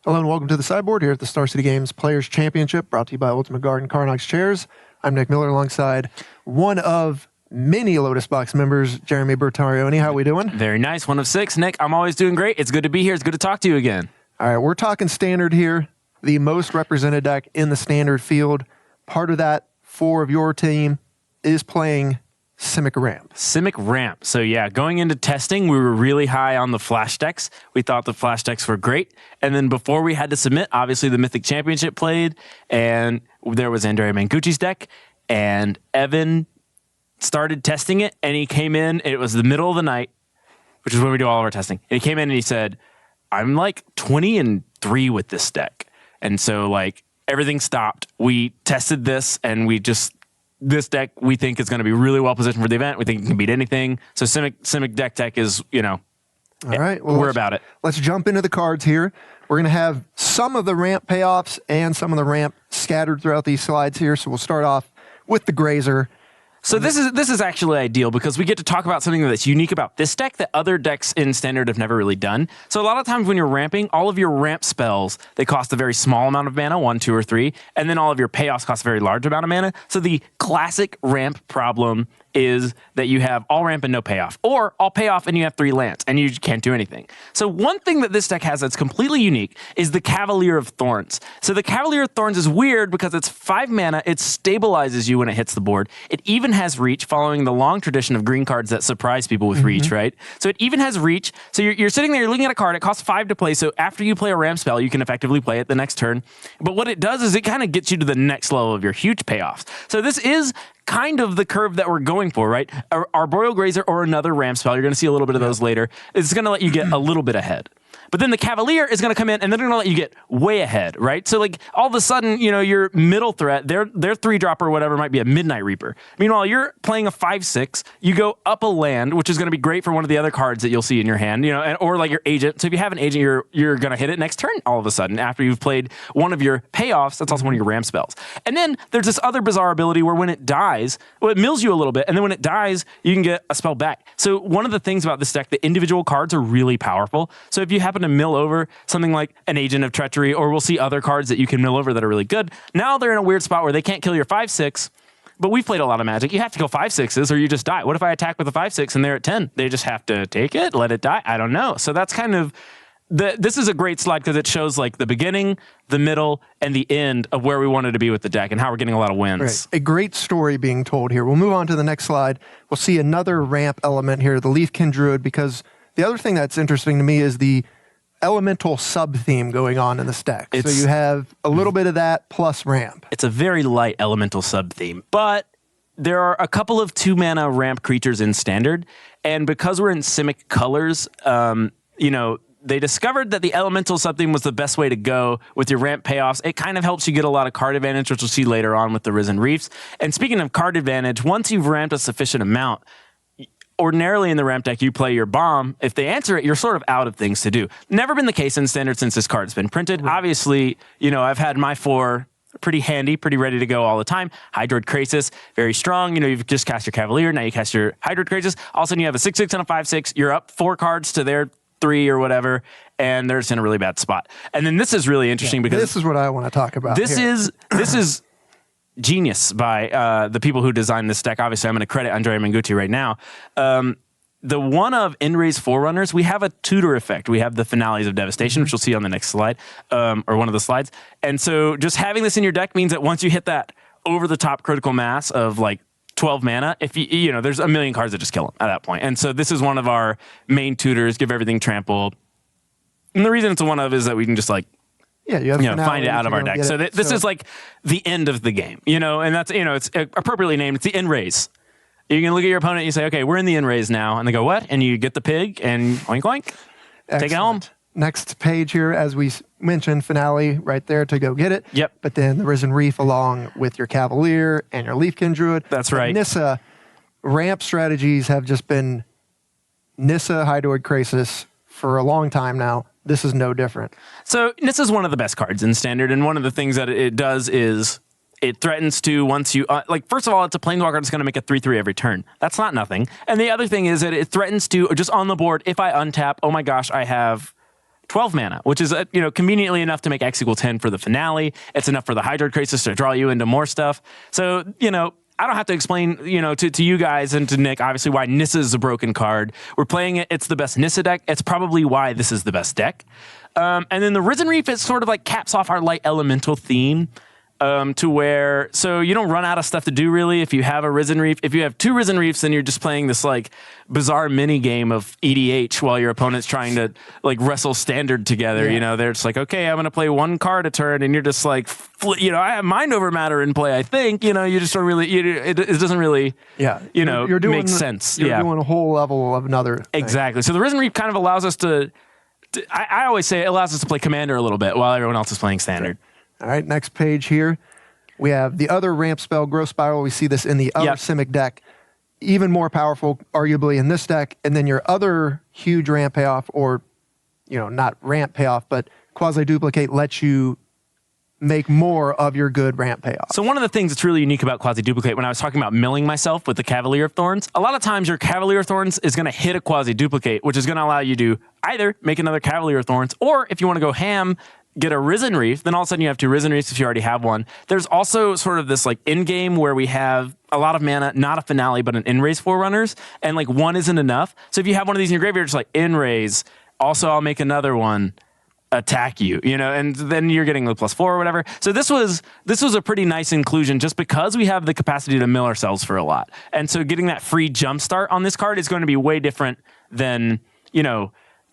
Hello and welcome to the Sideboard here at the Star City Games Players Championship, brought to you by Ultimate Garden Carnox Chairs. I'm Nick Miller alongside one of many Lotus Box members, Jeremy Bertarioni. How are we doing? Very nice. 1 of 6. Nick, I'm always doing great. It's good to be here. It's good to talk to you again. All right, we're talking Standard here. The most represented deck in the Standard field. Part of that, 4 of your team, is playing Simic Ramp. Simic Ramp. So yeah, going into testing, we were really high on the Flash decks. We thought the Flash decks were great. And then before we had to submit, obviously the Mythic Championship played, and there was Andrea Mancucci's deck, and Evan started testing it, and he came in, it was the middle of the night, which is when we do all of our testing. And he came in and he said, I'm like 20-3 with this deck. And so like everything stopped. We tested this, and this deck we think is going to be really well positioned for the event. We think it can beat anything. So Simic deck tech is, all right, well, we're about it. Let's jump into the cards here. We're going to have some of the ramp payoffs and some of the ramp scattered throughout these slides here. So we'll start off with the Grazer. So this is actually ideal because we get to talk about something that's unique about this deck that other decks in Standard have never really done. So a lot of times when you're ramping, all of your ramp spells, they cost a very small amount of mana, 1, 2, or 3, and then all of your payoffs cost a very large amount of mana. So the classic ramp problem is that you have all ramp and no payoff, or all payoff and you have 3 lands, and you can't do anything. So one thing that this deck has that's completely unique is the Cavalier of Thorns. So the Cavalier of Thorns is weird because it's 5 mana, it stabilizes you when it hits the board. It even has reach, following the long tradition of green cards that surprise people with reach, right? So it even has reach. So you're sitting there, you're looking at a card, it costs 5 to play, so after you play a ramp spell, you can effectively play it the next turn. But what it does is it kind of gets you to the next level of your huge payoffs. So this is kind of the curve that we're going for, right? Arboreal Grazer or another ramp spell, you're going to see a little bit of those later, it's going to let you get a little bit ahead. But then the Cavalier is going to come in and they're going to let you get way ahead, right? So like all of a sudden, your middle threat, their 3-drop or whatever might be a Midnight Reaper. Meanwhile, you're playing a 5/6, you go up a land, which is going to be great for one of the other cards that you'll see in your hand, or like your agent. So if you have an agent, you're going to hit it next turn all of a sudden after you've played one of your payoffs. That's also one of your ramp spells. And then there's this other bizarre ability where when it dies, it mills you a little bit, and then when it dies, you can get a spell back. So one of the things about this deck, the individual cards are really powerful. So if you happen to mill over something like an Agent of Treachery, or we'll see other cards that you can mill over that are really good, now they're in a weird spot where they can't kill your 5/6, but we've played a lot of Magic. You have to go 5/6s or you just die. What if I attack with a 5/6 and they're at 10? They just have to take it, let it die? I don't know. So that's kind of, this is a great slide because it shows like the beginning, the middle, and the end of where we wanted to be with the deck and how we're getting a lot of wins. Right. A great story being told here. We'll move on to the next slide. We'll see another ramp element here, the Leafkin Druid, because the other thing that's interesting to me is the elemental sub-theme going on in this deck. So you have a little bit of that plus ramp. It's a very light elemental sub-theme, but there are a couple of 2-mana ramp creatures in Standard, and because we're in Simic colors, they discovered that the elemental sub-theme was the best way to go with your ramp payoffs. It kind of helps you get a lot of card advantage, which we'll see later on with the Risen Reefs. And speaking of card advantage, once you've ramped a sufficient amount, ordinarily in the ramp deck, you play your bomb. If they answer it, you're sort of out of things to do. Never been the case in Standard since this card's been printed. Right. Obviously, I've had my 4 pretty handy, pretty ready to go all the time. Hydroid Krasis, very strong. You've just cast your Cavalier. Now you cast your Hydroid Krasis. All of a sudden, you have a 6/6 and a 5/6. You're up 4 cards to their 3 or whatever, and they're just in a really bad spot. And then this is really interesting because this is what I want to talk about. This is genius by the people who designed this deck. Obviously, I'm going to credit Andrea Mancucci right now. The one of Enray's Forerunners, we have a tutor effect. We have the Finales of Devastation, which we'll see on the next slide, or one of the slides. And so just having this in your deck means that once you hit that over-the-top critical mass of like 12 mana, if there's a million cards that just kill them at that point. And so this is one of our main tutors, give everything trample. And the reason it's a one of is that we can just like, find it out of our deck. So this is like the end of the game, and that's, it's appropriately named. It's the end raise. You can look at your opponent and you say, okay, we're in the end raise now. And they go, what? And you get the pig and oink, oink, take it home. Next page here, as we mentioned, Finale right there to go get it. Yep. But then the Risen Reef along with your Cavalier and your Leafkin Druid. That's right. Nissa, ramp strategies have just been Nissa, Hydroid Krasis for a long time now. This is no different. So Nissa is one of the best cards in Standard, and one of the things that it does is it threatens to, once you, first of all, it's a Planeswalker that's going to make a 3/3 every turn. That's not nothing. And the other thing is that it threatens to, just on the board, if I untap, oh my gosh, I have 12 mana, which is conveniently enough to make X equal 10 for the finale. It's enough for the Hydroid Crisis to draw you into more stuff. So I don't have to explain, to you guys and to Nick, obviously, why Nissa is a broken card. We're playing it. It's the best Nissa deck. It's probably why this is the best deck. And then the Risen Reef is sort of like caps off our light elemental theme to where, so you don't run out of stuff to do, really, if you have a Risen Reef. If you have 2 Risen Reefs, then you're just playing this, like, bizarre mini game of EDH while your opponent's trying to, like, wrestle standard together. Yeah. They're just like, okay, I'm going to play 1 card a turn, and you're just like, I have Mind Over Matter in play, I think. You just don't really, it doesn't really, you're doing, make sense. You're doing a whole level of another thing. Exactly. So the Risen Reef kind of allows us to I always say it allows us to play Commander a little bit while everyone else is playing Standard. All right, next page here. We have the other ramp spell, Growth Spiral. We see this in the other Simic deck. Even more powerful, arguably, in this deck. And then your other huge ramp payoff, or, not ramp payoff, but Quasi-Duplicate lets you make more of your good ramp payoff. So one of the things that's really unique about Quasi-Duplicate, when I was talking about milling myself with the Cavalier of Thorns, a lot of times your Cavalier of Thorns is going to hit a Quasi-Duplicate, which is going to allow you to either make another Cavalier of Thorns, or if you want to go ham, get a Risen Reef, then all of a sudden you have 2 Risen Reefs if you already have one. There's also sort of this like end game where we have a lot of mana, not a finale, but an in-raise Forerunners, and like 1 isn't enough. So if you have one of these in your graveyard, just like in-raise, also I'll make another one, attack you, and then you're getting the +4 or whatever. So this was a pretty nice inclusion just because we have the capacity to mill ourselves for a lot. And so getting that free jump start on this card is going to be way different than,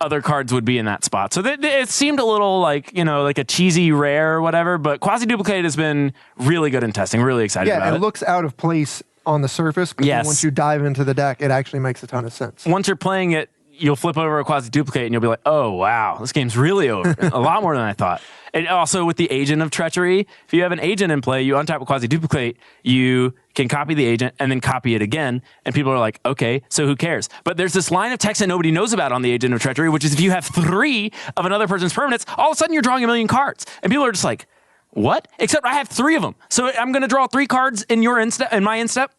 other cards would be in that spot. So it seemed a little like, like a cheesy rare or whatever, but Quasi-Duplicate has been really good in testing. Really excited about it. Yeah, it looks out of place on the surface, but then once you dive into the deck, it actually makes a ton of sense. Once you're playing it, you'll flip over a Quasi-Duplicate and you'll be like, oh, wow, this game's really over. A lot more than I thought. And also with the Agent of Treachery, if you have an agent in play, you untap a Quasi-Duplicate, you can copy the agent and then copy it again. And people are like, okay, so who cares? But there's this line of text that nobody knows about on the Agent of Treachery, which is if you have 3 of another person's permanents, all of a sudden you're drawing 1,000,000 cards. And people are just like, what? Except I have 3 of them. So I'm going to draw 3 cards in my instep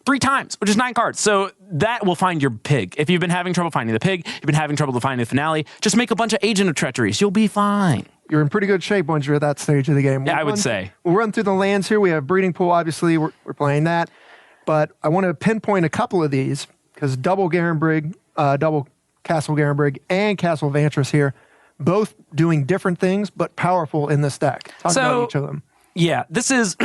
3 times, which is 9 cards. So that will find your pig. If you've been having trouble finding the pig, you've been having trouble to find the finale, just make a bunch of Agent of Treacheries. You'll be fine. You're in pretty good shape once you're at that stage of the game. I would say. We'll run through the lands here. We have Breeding Pool, obviously. We're playing that. But I want to pinpoint a couple of these because double Garenbrig, double Castle Garenbrig, and Castle Vantress here, both doing different things, but powerful in this deck. Talk about each of them. Yeah, this is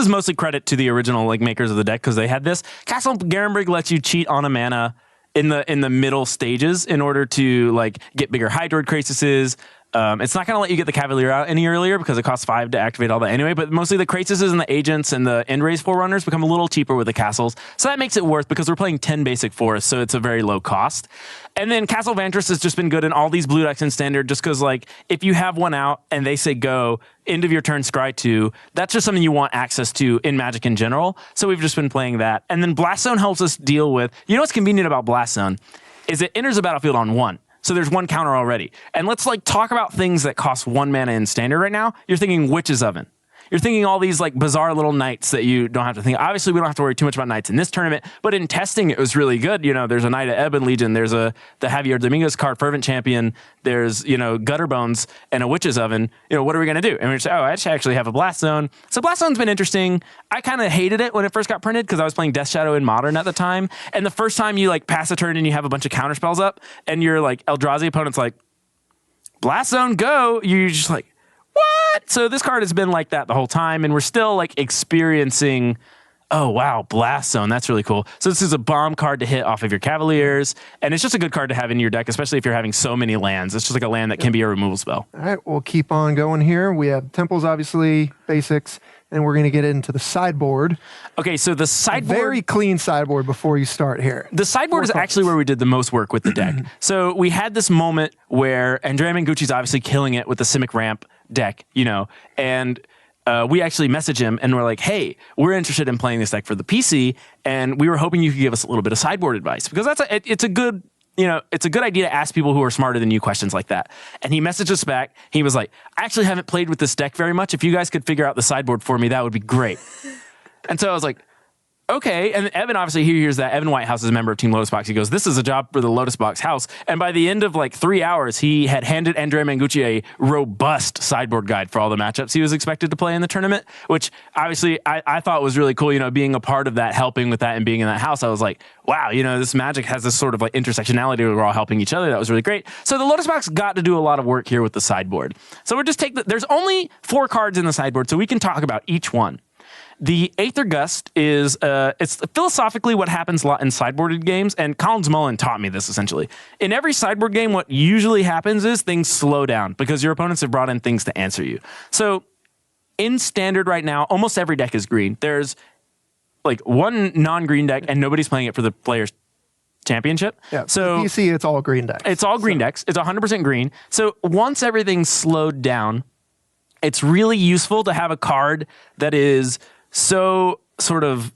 mostly credit to the original makers of the deck because they had this. Castle Garenbrig lets you cheat on a mana in the middle stages in order to get bigger Hydroid Crasises. It's not going to let you get the Cavalier out any earlier because it costs 5 to activate all that anyway, but mostly the Crasises and the Agents and the end-raise Forerunners become a little cheaper with the Castles. So that makes it worth because we're playing 10 basic forests, so it's a very low cost. And then Castle Vantress has just been good in all these blue decks in Standard just because if you have one out and they say go, end of your turn, scry 2, that's just something you want access to in Magic in general. So we've just been playing that. And then Blast Zone helps us deal with, what's convenient about Blast Zone is it enters the battlefield on 1. So there's 1 counter already. And let's talk about things that cost 1 mana in Standard right now. You're thinking Witch's Oven. You're thinking all these bizarre little knights that you don't have to think. Obviously, we don't have to worry too much about knights in this tournament, but in testing, it was really good. There's a Knight of Ebon Legion. There's the Javier Dominguez card, Fervent Champion. There's, Gutter Bones and a Witch's Oven. What are we going to do? And we just say, I actually have a Blast Zone. So Blast Zone's been interesting. I kind of hated it when it first got printed because I was playing Death Shadow in Modern at the time. And the first time you pass a turn and you have a bunch of counter spells up and your Eldrazi opponent's like, Blast Zone, go. You're just like, what? So this card has been like that the whole time, and we're still experiencing, oh wow, Blast Zone, that's really cool. So this is a bomb card to hit off of your Cavaliers, and it's just a good card to have in your deck, especially if you're having so many lands. It's just a land that can be a removal spell. All right, we'll keep on going here. We have Temples, obviously, basics, and we're going to get into the sideboard. Okay, so the sideboard... Very clean sideboard before you start here. The sideboard is actually where we did the most work with the deck. So we had this moment where Andrea Mangucci's obviously killing it with the Simic ramp deck, and we actually messaged him and we're like, hey, we're interested in playing this deck for the PC, and we were hoping you could give us a little bit of sideboard advice because it's a good idea to ask people who are smarter than you questions like that. And he messaged us back. He was like, I actually haven't played with this deck very much. If you guys could figure out the sideboard for me, that would be great. And so I was like, okay. And Evan, obviously, he hears that. Evan Whitehouse is a member of Team Lotus Box. He goes, this is a job for the Lotus Box house. And by the end of like 3 hours, he had handed Andrea Mangucci a robust sideboard guide for all the matchups he was expected to play in the tournament, which obviously I thought was really cool, being a part of that, helping with that and being in that house. I was like, wow, this Magic has this sort of like intersectionality where we're all helping each other. That was really great. So the Lotus Box got to do a lot of work here with the sideboard. So we'll just there's only 4 cards in the sideboard, so we can talk about each one. The Aether Gust is, it's philosophically what happens a lot in sideboarded games, and Collins Mullen taught me this essentially. In every sideboard game, what usually happens is things slow down because your opponents have brought in things to answer you. So in Standard right now, almost every deck is green. There's like one non-green deck, and nobody's playing it for the Players' Championship. Yeah, so PC, it's all green decks. It's all green decks. It's 100% green. So once everything's slowed down, it's really useful to have a card that is so sort of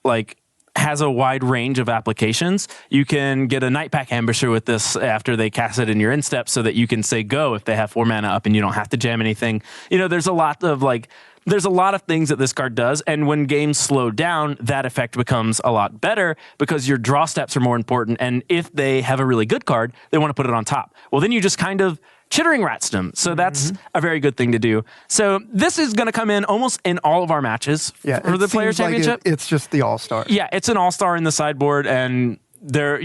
like has a wide range of applications. You can get a Night Pack Ambusher with this after they cast it in your instep so that you can say go if they have 4 mana up and you don't have to jam anything. There's a lot of things that this card does, and when games slow down, that effect becomes a lot better because your draw steps are more important, and if they have a really good card, they want to put it on top. Well, then you just kind of Chittering Rats them. So that's a very good thing to do. So this is going to come in almost in all of our matches for the Players' Championship. It's just the all-star. Yeah, it's an all-star in the sideboard, and there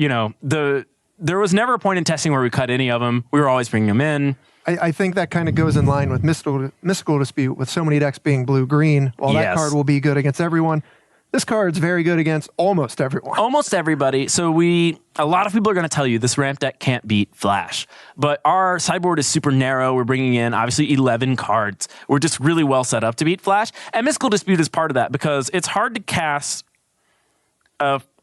was never a point in testing where we cut any of them. We were always bringing them in. I think that kind of goes in line with Mystical Dispute, with so many decks being blue-green. While that card will be good against everyone, this card's very good against almost everyone. Almost everybody. So a lot of people are going to tell you this ramp deck can't beat Flash. But our sideboard is super narrow. We're bringing in, obviously, 11 cards. We're just really well set up to beat Flash. And Mystical Dispute is part of that because it's hard to cast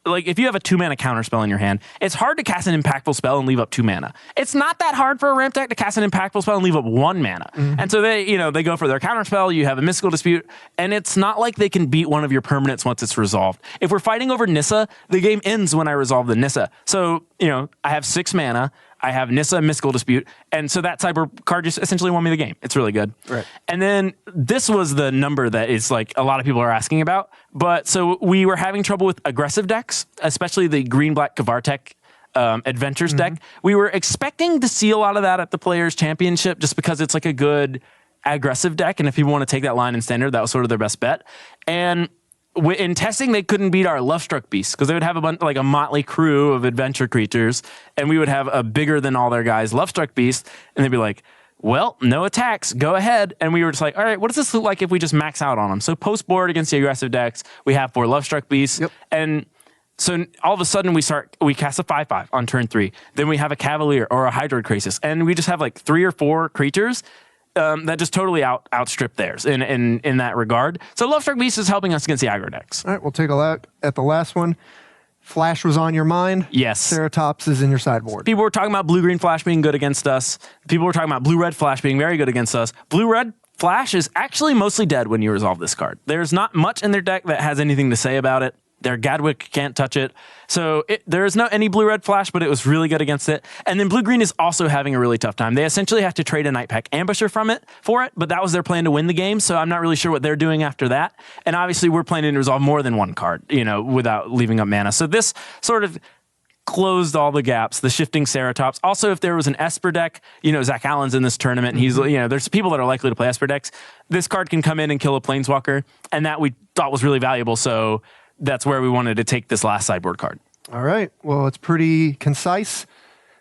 like if you have a 2-mana counterspell in your hand, it's hard to cast an impactful spell and leave up 2 mana. It's not that hard for a ramp deck to cast an impactful spell and leave up 1 mana. And so they go for their counterspell, you have a Mystical Dispute, and it's not like they can beat one of your permanents once it's resolved. If we're fighting over Nissa, the game ends when I resolve the Nissa. So, I have 6 mana, I have Nissa and Mystical Dispute, and so that sideboard card just essentially won me the game. It's really good. Right. And then this was the number that is like a lot of people are asking about. But so we were having trouble with aggressive decks, especially the green-black Kavartek Adventures deck. We were expecting to see a lot of that at the Players' Championship just because it's like a good aggressive deck, and if people want to take that line in Standard, that was sort of their best bet. And in testing, they couldn't beat our Lovestruck Beasts because they would have a motley crew of adventure creatures, and we would have a bigger than all their guys Lovestruck Beast, and they'd be like, well, no attacks, go ahead. And we were just like, all right, what does this look like if we just max out on them? So post board against the aggressive decks, we have 4 Lovestruck Beasts, and so all of a sudden we cast a 5/5 on turn 3. Then we have a Cavalier or a Hydroid Krasis, and we just have like 3 or 4 creatures that just totally outstrip theirs in that regard. So Lovestruck Beast is helping us against the aggro decks. All right, we'll take a look at the last one. Flash was on your mind. Yes. Ceratops is in your sideboard. People were talking about blue-green Flash being good against us. People were talking about blue-red Flash being very good against us. Blue-red Flash is actually mostly dead when you resolve this card. There's not much in their deck that has anything to say about it. Their Gadwick can't touch it. So there is no any blue-red Flash, but it was really good against it. And then blue-green is also having a really tough time. They essentially have to trade a Night Pack Ambusher for it, but that was their plan to win the game, so I'm not really sure what they're doing after that. And obviously, we're planning to resolve more than one card, without leaving up mana. So this sort of closed all the gaps, the shifting Ceratops. Also, if there was an Esper deck, Zach Allen's in this tournament, and he's, there's people that are likely to play Esper decks. This card can come in and kill a Planeswalker, and that we thought was really valuable, so that's where we wanted to take this last sideboard card. All right. Well, it's pretty concise.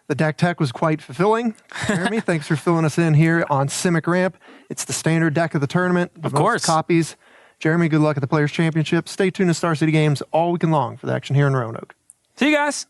The deck tech was quite fulfilling. Jeremy, thanks for filling us in here on Simic Ramp. It's the standard deck of the tournament. Of course. Copies. Jeremy, good luck at the Players' Championship. Stay tuned to Star City Games all weekend long for the action here in Roanoke. See you guys.